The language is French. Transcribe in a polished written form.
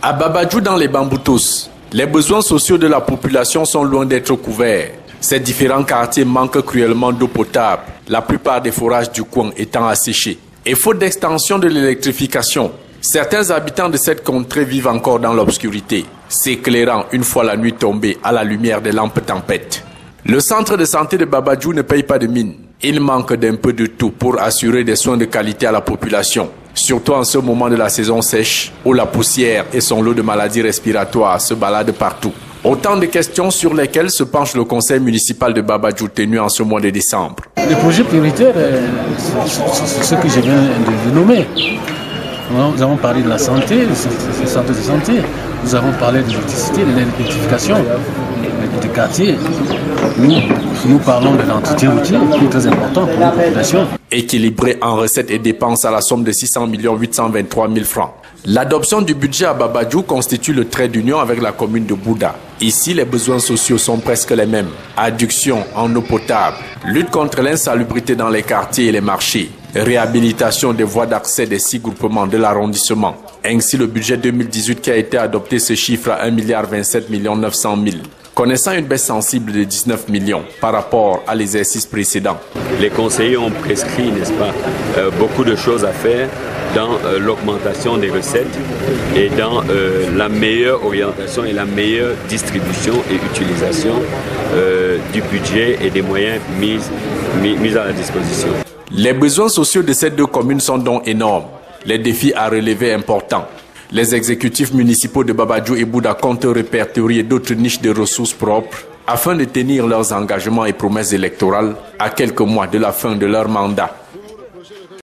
À Babadjou, dans les Bamboutos, les besoins sociaux de la population sont loin d'être couverts. Ces différents quartiers manquent cruellement d'eau potable, la plupart des forages du coin étant asséchés. Et faute d'extension de l'électrification, certains habitants de cette contrée vivent encore dans l'obscurité, s'éclairant une fois la nuit tombée à la lumière des lampes tempêtes. Le centre de santé de Babadjou ne paye pas de mine. Il manque d'un peu de tout pour assurer des soins de qualité à la population. Surtout en ce moment de la saison sèche, où la poussière et son lot de maladies respiratoires se baladent partout. Autant de questions sur lesquelles se penche le conseil municipal de Babadjou tenu en ce mois de décembre. Les projets prioritaires, c'est ce que je viens de nommer. Nous avons parlé de la santé, des centres de santé. Nous avons parlé de l'électricité, de l'électrification des quartiers. Nous parlons de l'entretien routier, qui est très important pour la population. Équilibré en recettes et dépenses à la somme de 600 823 000 francs. L'adoption du budget à Babadjou constitue le trait d'union avec la commune de Bouda. Ici, les besoins sociaux sont presque les mêmes. Adduction en eau potable, lutte contre l'insalubrité dans les quartiers et les marchés, réhabilitation des voies d'accès des 6 groupements de l'arrondissement. Ainsi, le budget 2018 qui a été adopté se chiffre à 1,27 900 000. Connaissant une baisse sensible de 19 millions par rapport à l'exercice précédent. Les conseillers ont prescrit, n'est-ce pas, beaucoup de choses à faire dans l'augmentation des recettes et dans la meilleure orientation et la meilleure distribution et utilisation du budget et des moyens mis à la disposition. Les besoins sociaux de ces deux communes sont donc énormes. Les défis à relever importants. Les exécutifs municipaux de Babadjou et Bouda comptent répertorier d'autres niches de ressources propres afin de tenir leurs engagements et promesses électorales à quelques mois de la fin de leur mandat.